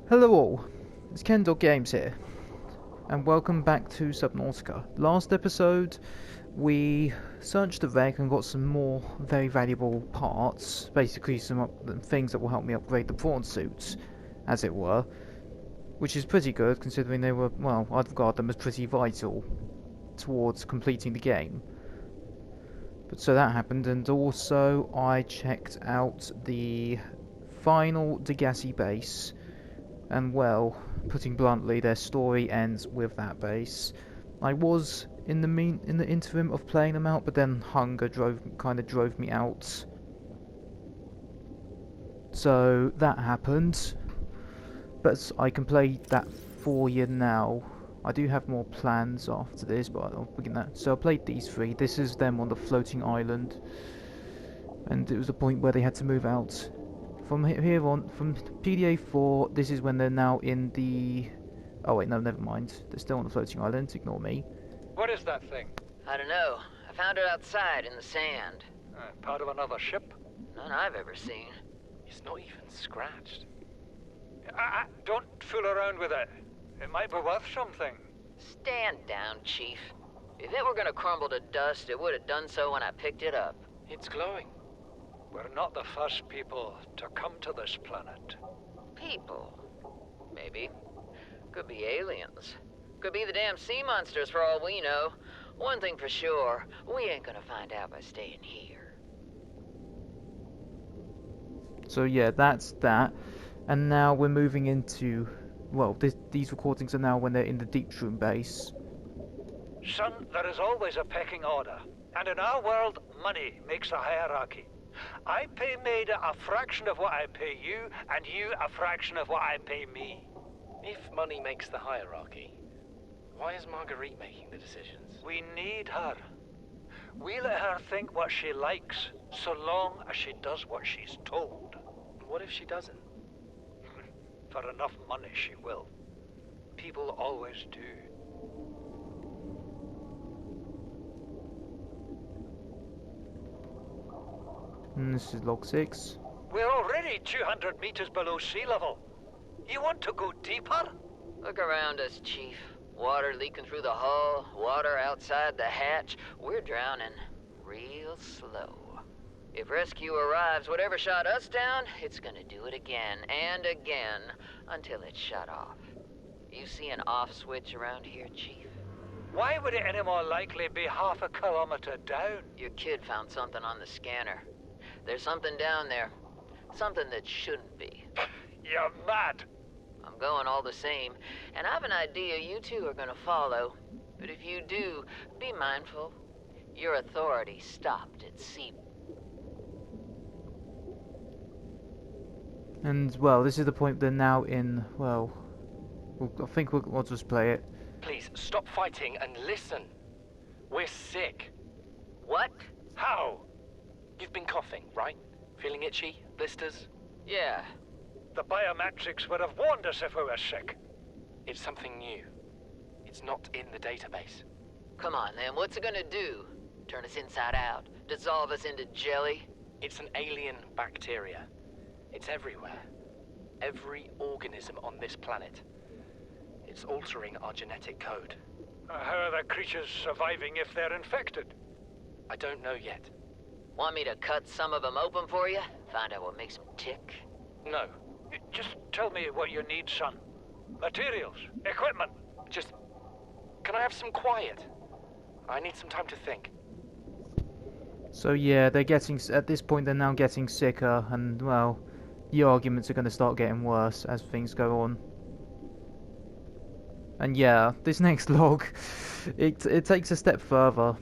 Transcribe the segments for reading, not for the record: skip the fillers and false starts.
Hello all, it's Kendall Games here, and welcome back to Subnautica. Last episode, we searched the wreck and got some more very valuable parts, basically some things that will help me upgrade the prawn suits, as it were, which is pretty good considering they were, well, I'd regard them as pretty vital towards completing the game. But so that happened, and also I checked out the final degasi base. And well, putting bluntly, their story ends with that base. I was in the interim of playing them out, but then hunger kind of drove me out. So that happened. But I can play that for you now. I do have more plans after this, but I'll begin that. So I played these three. This is them on the floating island, and it was the point where they had to move out. From here on, from PDA 4, this is when they're now in the... Oh wait, no, never mind. They're still on the floating island, ignore me. What is that thing? I don't know. I found it outside in the sand. Part of another ship? None I've ever seen. It's not even scratched. Don't fool around with it. It might be worth something. Stand down, Chief. If it were gonna crumble to dust, it would have done so when I picked it up. It's glowing. We're not the first people to come to this planet. People. Maybe. Could be aliens. Could be the damn sea monsters for all we know. One thing for sure, we ain't gonna find out by staying here. So yeah, that's that. And now we're moving into... Well, these recordings are now when they're in the Deep Room base. Son, there is always a pecking order. And in our world, money makes a hierarchy. I pay Maida a fraction of what I pay you, and you a fraction of what I pay me. If money makes the hierarchy, why is Marguerite making the decisions? We need her. We let her think what she likes, so long as she does what she's told. What if she doesn't? For enough money, she will. People always do. And this is log 6. We're already 200 meters below sea level. You want to go deeper? Look around us, Chief. Water leaking through the hull, water outside the hatch. We're drowning real slow. If rescue arrives, whatever shot us down, it's gonna do it again and again until it's shut off. You see an off switch around here, Chief? Why would it any more likely be half a kilometer down? Your kid found something on the scanner. There's something down there. Something that shouldn't be. You're mad. I'm going all the same, and I have an idea you two are gonna follow. But if you do, be mindful. Your authority stopped at sea. And, well, this is the point they're now in, well... I think we'll just play it. Please, stop fighting and listen. We're sick. What? How? You've been coughing, right? Feeling itchy? Blisters? Yeah. The biometrics would have warned us if we were sick. It's something new. It's not in the database. Come on, then. What's it gonna do? Turn us inside out? Dissolve us into jelly? It's an alien bacteria. It's everywhere. Every organism on this planet. It's altering our genetic code. How are the creatures surviving if they're infected? I don't know yet. Want me to cut some of them open for you? Find out what makes them tick? No. Just tell me what you need, son. Materials, equipment. Just... Can I have some quiet? I need some time to think. So yeah, they're getting... At this point they're now getting sicker, and well... The arguments are going to start getting worse as things go on. And yeah, this next log, it takes a step further.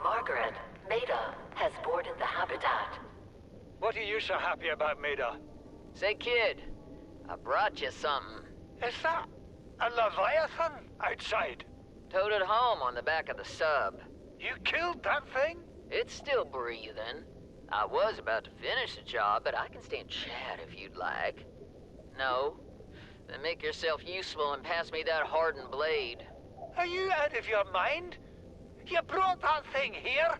Margaret, Maida has boarded the habitat. What are you so happy about, Maida? Say, kid, I brought you something. Is that a Leviathan outside? Towed it home on the back of the sub. You killed that thing? It's still breathing. I was about to finish the job, but I can stand chat if you'd like. No? Then make yourself useful and pass me that hardened blade. Are you out of your mind? You brought that thing here?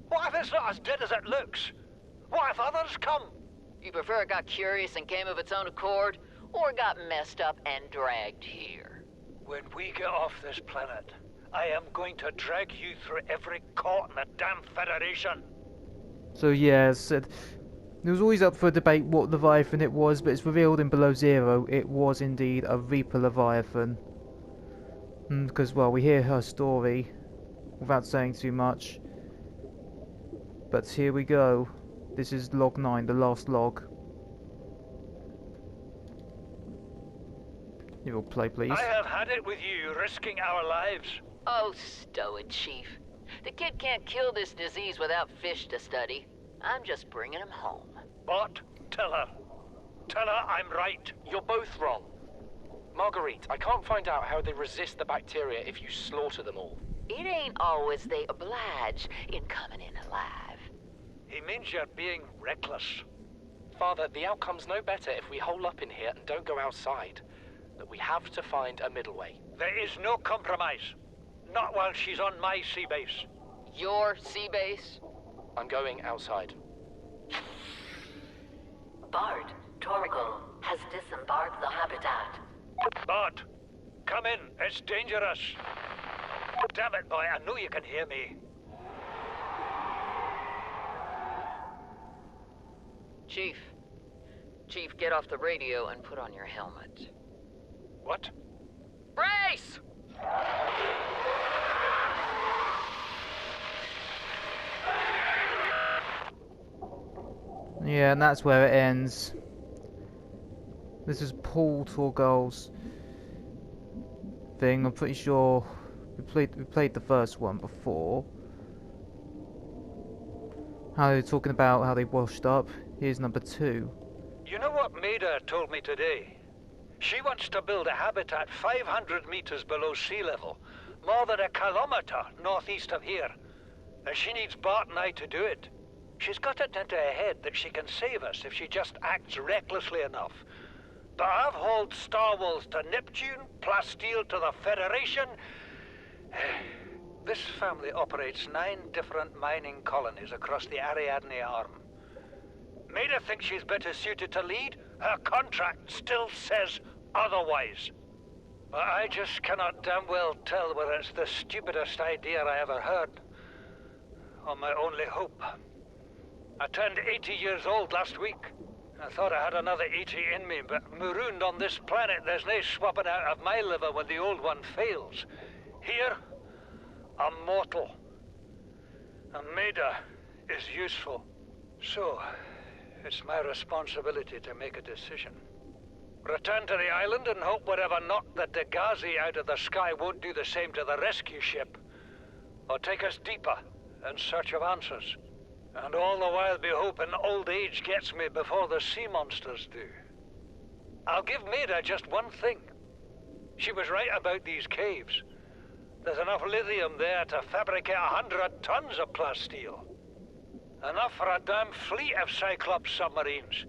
What if it's not as dead as it looks? What if others come? You prefer it got curious and came of its own accord, or got messed up and dragged here? When we get off this planet, I am going to drag you through every court in the damn Federation. So yeah, as said, it was always up for debate what Leviathan it was, but it's revealed in Below Zero it was indeed a Reaper Leviathan. Because, well, we hear her story without saying too much. But here we go. This is log 9, the last log. You will play, please. I have had it with you, risking our lives. Oh, stow it, Chief. The kid can't kill this disease without fish to study. I'm just bringing him home. But tell her. Tell her I'm right. You're both wrong. Marguerite, I can't find out how they resist the bacteria if you slaughter them all. It ain't always they oblige in coming in alive. He means you're being reckless. Father, the outcome's no better if we hole up in here and don't go outside. That we have to find a middle way. There is no compromise. Not while she's on my sea base. Your sea base? I'm going outside. Bart, Torgal has disembarked the habitat. Bart, come in. It's dangerous. Damn it, boy. I know you can hear me. Chief, get off the radio and put on your helmet. What? Brace! Yeah, and that's where it ends. This is Paul Torgal's thing. I'm pretty sure we played the first one before. How they're talking about how they washed up. Here's number 2. You know what Maida told me today? She wants to build a habitat 500 meters below sea level, more than 1 kilometer northeast of here. And she needs Bart and I to do it. She's got it into her head that she can save us if she just acts recklessly enough. But I've hauled Star Wars to Neptune, Plasteel to the Federation. This family operates 9 different mining colonies across the Ariadne Arm. Maida thinks she's better suited to lead. Her contract still says otherwise. But I just cannot damn well tell whether it's the stupidest idea I ever heard, or my only hope. I turned 80 years old last week. I thought I had another 80 in me, but marooned on this planet, there's no swapping out of my liver when the old one fails. Here, I'm mortal. And Maida is useful. So, it's my responsibility to make a decision. Return to the island and hope whatever knocked the degasi out of the sky won't do the same to the rescue ship. Or take us deeper in search of answers. And all the while be hoping old age gets me before the sea monsters do. I'll give Maida just one thing. She was right about these caves. There's enough lithium there to fabricate 100 tons of plasteel. Enough for a damn fleet of Cyclops submarines.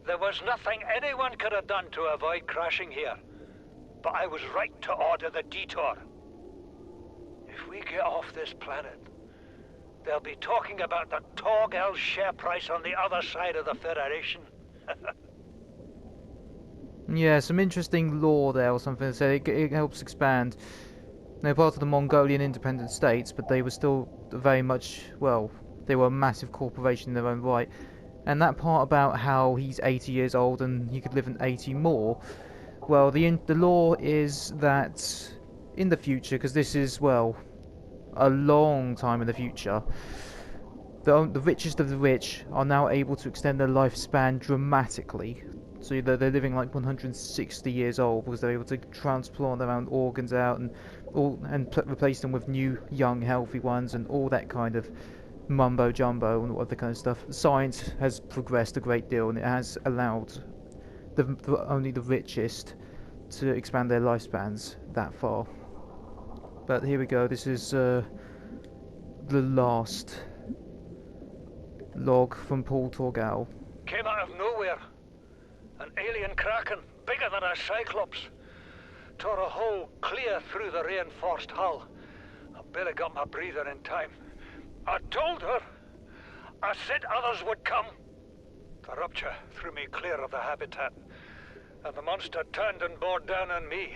There was nothing anyone could have done to avoid crashing here. But I was right to order the detour. If we get off this planet, they'll be talking about the Torgal share price on the other side of the Federation. Yeah, some interesting lore there or something. So it helps expand. They're part of the Mongolian independent states, but they were still very much, well, they were a massive corporation in their own right. And that part about how he's 80 years old and he could live in 80 more, well, the law is that in the future, because this is, well, a long time in the future, the richest of the rich are now able to extend their lifespan dramatically. So they're living like 160 years old because they're able to transplant their own organs out and replace them with new, young, healthy ones and all that kind of mumbo jumbo and all that kind of stuff. Science has progressed a great deal and it has allowed only the richest to expand their lifespans that far. But here we go. This is the last log from Paul Torgal. Came out of nowhere. An alien kraken, bigger than a cyclops. Tore a hole clear through the reinforced hull. I barely got my breather in time. I told her I said others would come. The rupture threw me clear of the habitat, and the monster turned and bore down on me.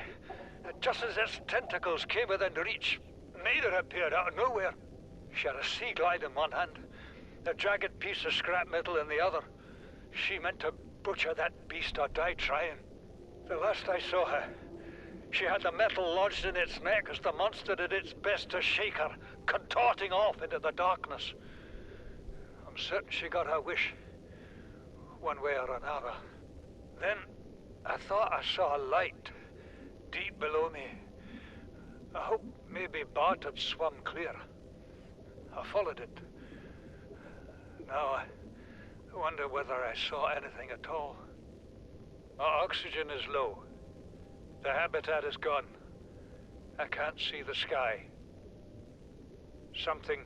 Just as its tentacles came within reach, Maida appeared out of nowhere. She had a sea glide in one hand, a jagged piece of scrap metal in the other. She meant to butcher that beast or die trying. The last I saw her, she had the metal lodged in its neck as the monster did its best to shake her, contorting off into the darkness. I'm certain she got her wish, one way or another. Then, I thought I saw a light deep below me. I hoped maybe Bart had swum clear. I followed it. Now, I wonder whether I saw anything at all. Our oxygen is low. The habitat is gone. I can't see the sky. Something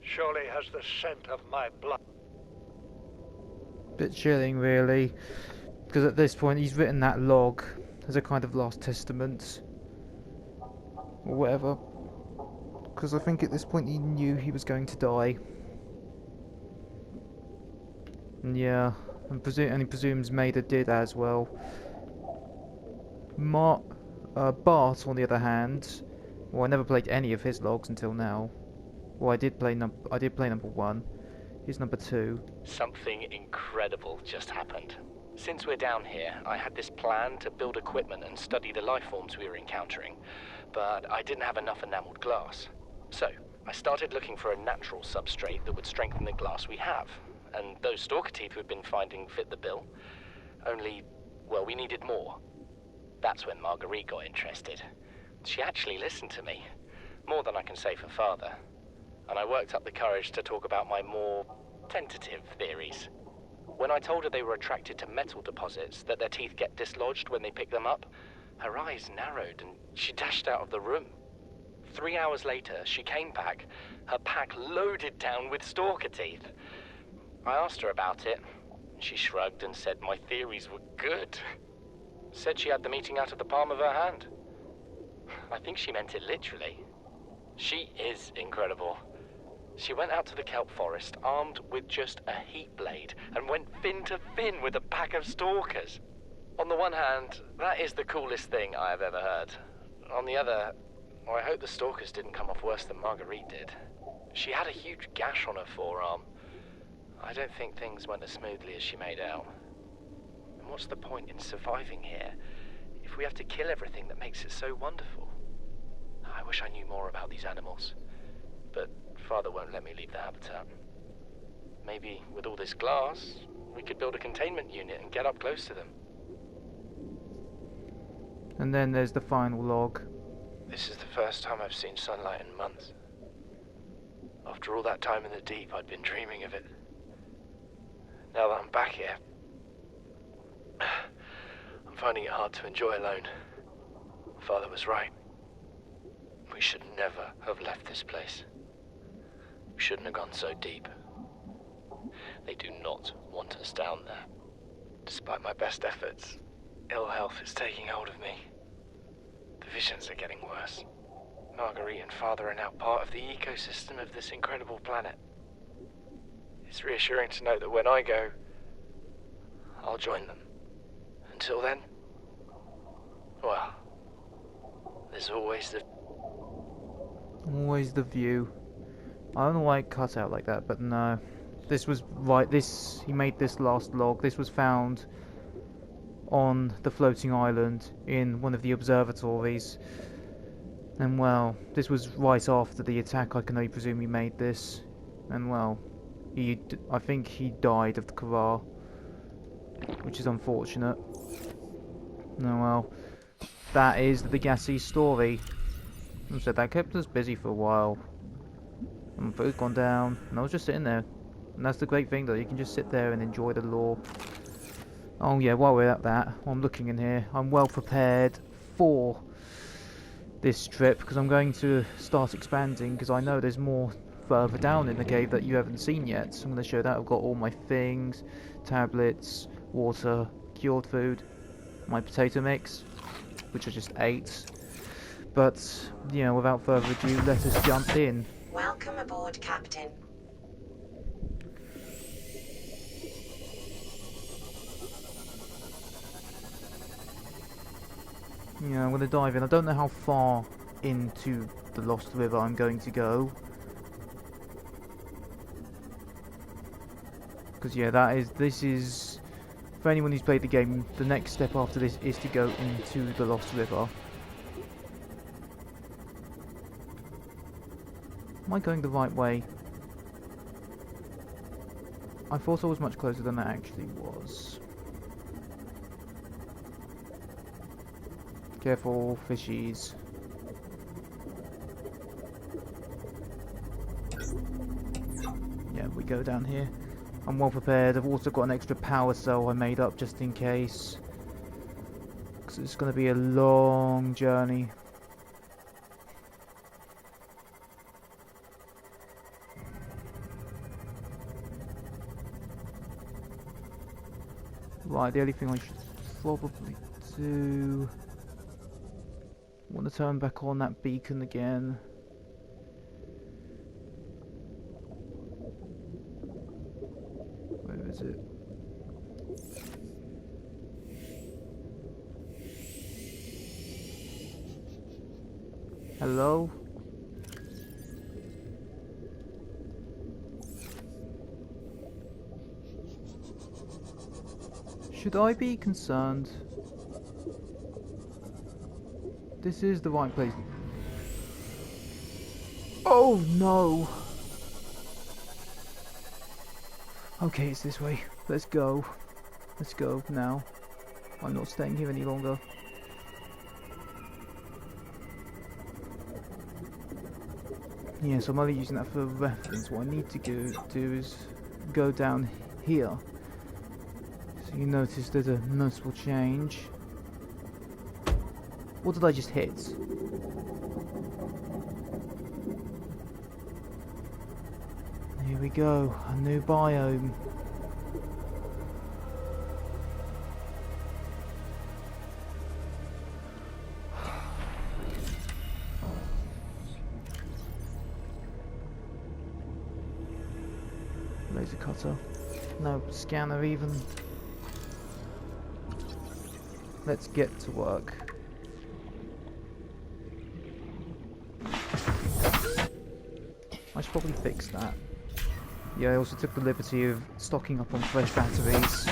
surely has the scent of my blood. Bit chilling, really, because at this point he's written that log as a kind of last testament or whatever, because I think at this point he knew he was going to die. And yeah, and he presumes Maida did as well. Bart, on the other hand, well, I never played any of his logs until now. Well, I did play number 1. Here's number 2. Something incredible just happened. Since we're down here, I had this plan to build equipment and study the life forms we were encountering, but I didn't have enough enameled glass. So, I started looking for a natural substrate that would strengthen the glass we have, and those stalker teeth we've been finding fit the bill. Only, well, we needed more. That's when Marguerite got interested. She actually listened to me, more than I can say for father, and I worked up the courage to talk about my more tentative theories. When I told her they were attracted to metal deposits, that their teeth get dislodged when they pick them up, her eyes narrowed and she dashed out of the room. 3 hours later, she came back, her pack loaded down with stalker teeth. I asked her about it. She shrugged and said my theories were good. Said she had the meeting out of the palm of her hand. I think she meant it literally. She is incredible. She went out to the kelp forest armed with just a heat blade and went fin to fin with a pack of stalkers. On the one hand, that is the coolest thing I have ever heard. On the other, well, I hope the stalkers didn't come off worse than Marguerite did. She had a huge gash on her forearm. I don't think things went as smoothly as she made out. And what's the point in surviving here if we have to kill everything that makes it so wonderful? I wish I knew more about these animals, but Father won't let me leave the habitat. Maybe with all this glass, we could build a containment unit and get up close to them. And then there's the final log. This is the first time I've seen sunlight in months. After all that time in the deep, I'd been dreaming of it. Now that I'm back here, I'm finding it hard to enjoy alone. Father was right. We should never have left this place. We shouldn't have gone so deep. They do not want us down there. Despite my best efforts, ill health is taking hold of me. The visions are getting worse. Marguerite and Father are now part of the ecosystem of this incredible planet. It's reassuring to know that when I go, I'll join them. Until then, well, there's always the... Always the view. I don't know why it cut out like that, but no. This was right, he made this last log. This was found on the floating island in one of the observatories. And well, this was right after the attack. I can only presume he made this. And well, I think he died of the Kara, which is unfortunate. Oh well, that is the degasi story. So that kept us busy for a while. And food's gone down, and I was just sitting there. And that's the great thing, though, you can just sit there and enjoy the lore. Oh yeah, while we're at that, I'm looking in here, I'm well prepared for this trip, because I'm going to start expanding, because I know there's more further down in the cave that you haven't seen yet. So I'm going to show that. I've got all my things, tablets, water, cured food, my potato mix, which I just ate. But, you know, without further ado, let us jump in. Welcome aboard, Captain. Yeah, I'm gonna dive in. I don't know how far into the Lost River I'm going to go. Because yeah, this is, for anyone who's played the game, the next step after this is to go into the Lost River. Am I going the right way? I thought I was much closer than I actually was. Careful, fishies. Yeah, we go down here. I'm well prepared. I've also got an extra power cell I made up just in case. Because it's going to be a long journey. Right, the only thing I should probably do... I want to turn back on that beacon again. Where is it? Hello? Should I be concerned? This is the right place. Oh no! Okay, it's this way. Let's go. Let's go now. I'm not staying here any longer. Yes, I'm only using that for reference. What I need to do is go down here. So you notice there's a noticeable change. What did I just hit? Here we go, a new biome. Laser cutter. No scanner even. Let's get to work. I should probably fix that. Yeah, I also took the liberty of stocking up on fresh batteries.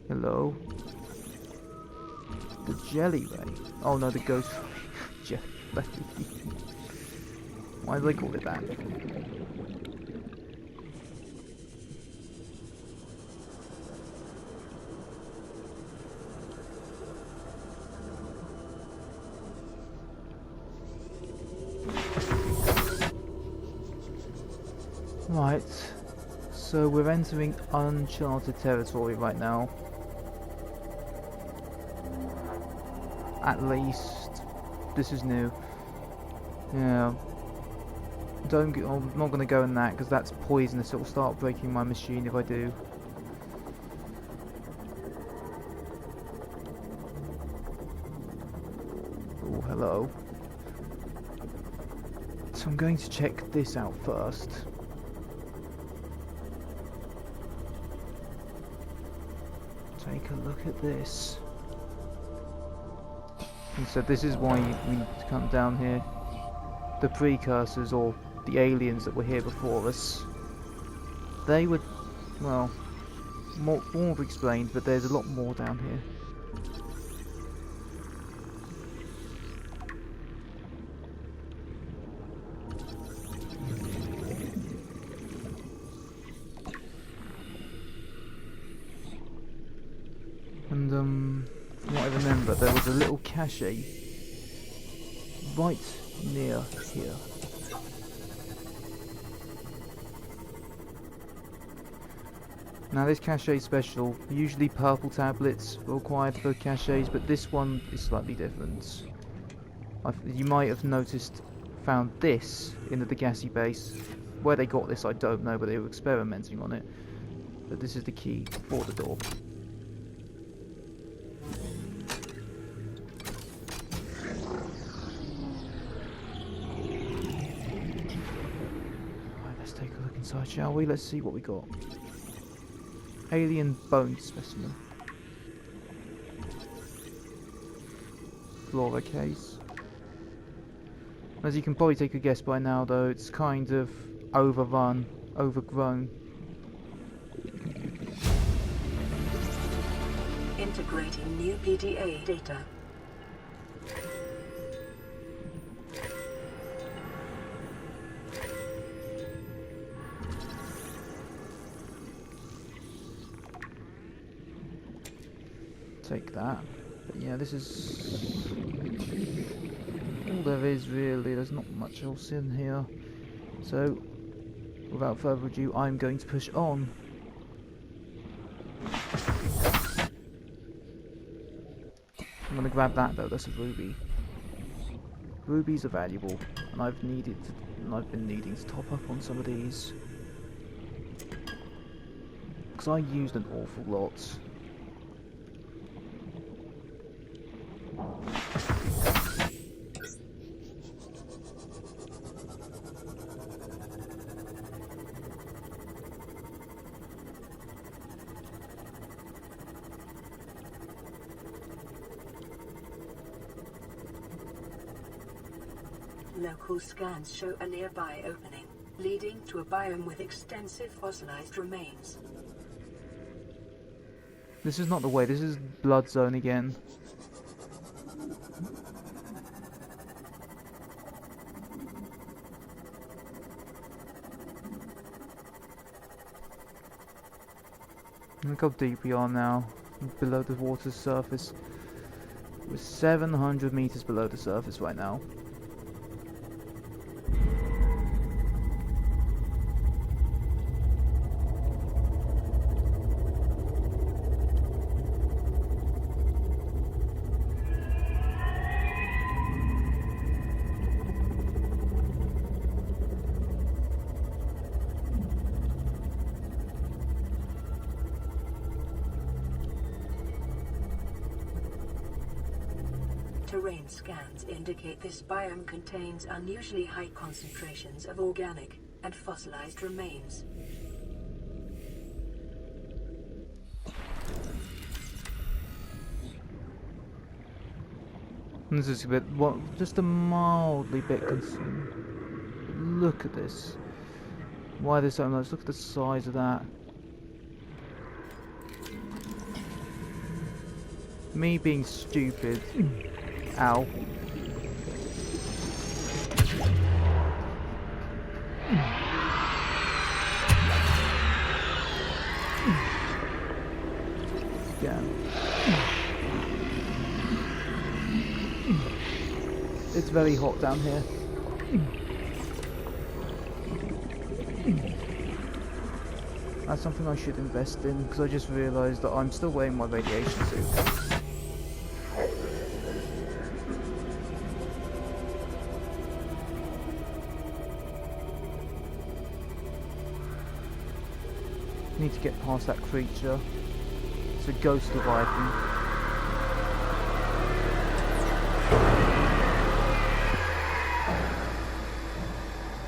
Hello? The jelly ray? Oh no, the ghost jelly. Why do they call it that? Right, so we're entering uncharted territory right now. At least, this is new. Yeah. I'm not going to go in that because that's poisonous. It will start breaking my machine if I do. Oh, hello. So I'm going to check this out first. Take a look at this. And so this is why we need to come down here. The precursors, or the aliens that were here before us, they were, well, more explained, but there's a lot more down here. And from what I remember, there was a little cache right near here. Now this cache is special. Usually purple tablets are required for caches, but this one is slightly different. You might have found this in the degasi base. Where they got this I don't know, but they were experimenting on it. But this is the key for the door. inside, shall we? Let's see what we got. Alien bone specimen. Flora case. As you can probably take a guess by now, though, it's kind of overrun, overgrown. Integrating new PDA data. Take that. But yeah, this is all there is really. There's not much else in here. So, without further ado, I'm going to push on. I'm going to grab that though. That's a ruby. Rubies are valuable, and I've been needing to top up on some of these because I used an awful lot. Local scans show a nearby opening, leading to a biome with extensive fossilized remains. This is not the way, this is blood zone again. Look how deep we are now, below the water's surface. We're 700 meters below the surface right now. Terrain scans indicate this biome contains unusually high concentrations of organic and fossilized remains. This is a bit, just a mildly bit concerned. Look at this. Why there's so much? Look at the size of that. Me being stupid. Ow. Yeah. It's very hot down here. That's something I should invest in, because I just realised that I'm still wearing my radiation suit. Need to get past that creature. It's a ghostly viking.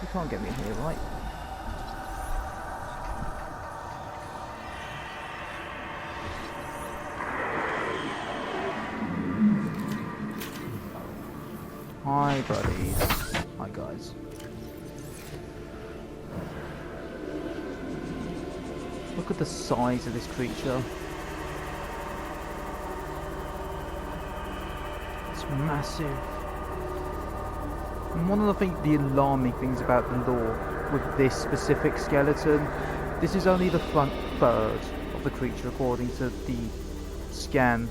You can't get me here, right? Hi, buddies. Hi, guys. Look at the size of this creature. It's massive. And one of the alarming things about the lore with this specific skeleton, this is only the front third of the creature according to the scan,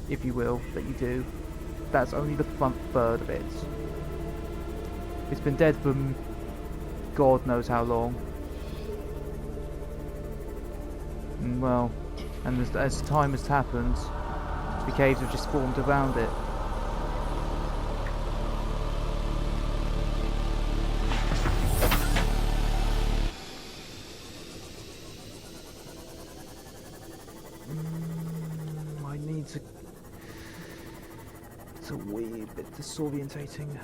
if you will, that you do. That's only the front third of it. It's been dead for God knows how long. And well, and as time has happened, the caves have just formed around it. I need to... It's a wee bit disorientating.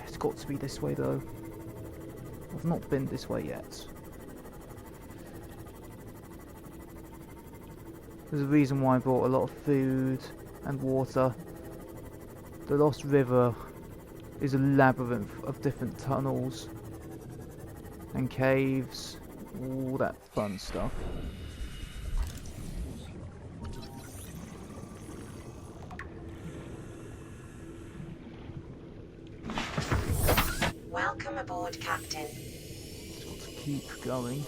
It's got to be this way though. I've not been this way yet. There's a reason why I brought a lot of food and water. The Lost River is a labyrinth of different tunnels and caves, all that fun stuff. Welcome aboard, Captain. Just got to keep going.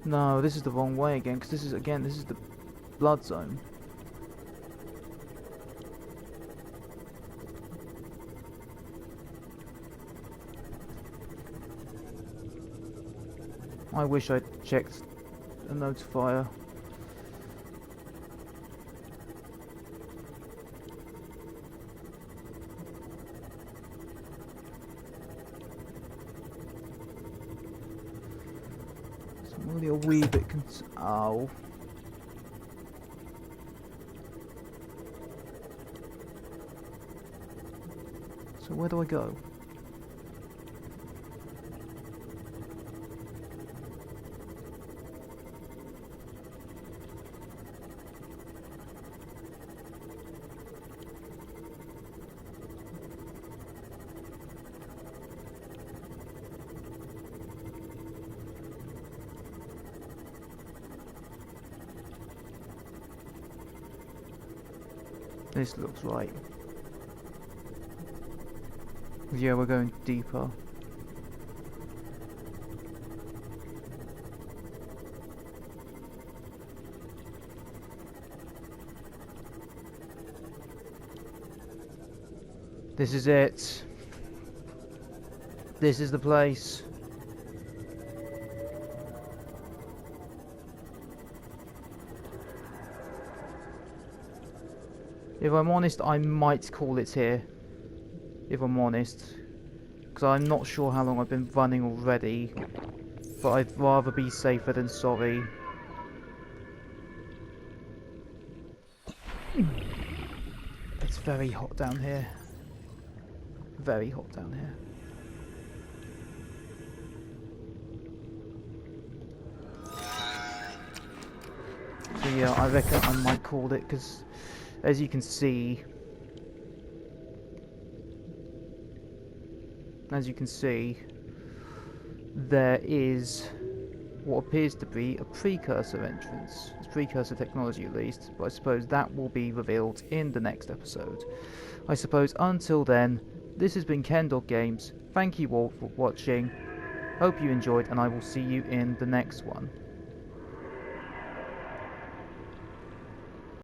No, this is the wrong way again, because this is the blood zone. I wish I'd checked a notifier. I'm really a wee bit ow. So where do I go? This looks right. Yeah, we're going deeper. This is it. This is the place. If I'm honest, I might call it here. If I'm honest. Because I'm not sure how long I've been running already. But I'd rather be safer than sorry. It's very hot down here. Very hot down here. So yeah, I reckon I might call it, because as you can see, there is what appears to be a precursor entrance. It's precursor technology at least, but I suppose that will be revealed in the next episode. I suppose until then, this has been Kendall Games. Thank you all for watching. Hope you enjoyed, and I will see you in the next one.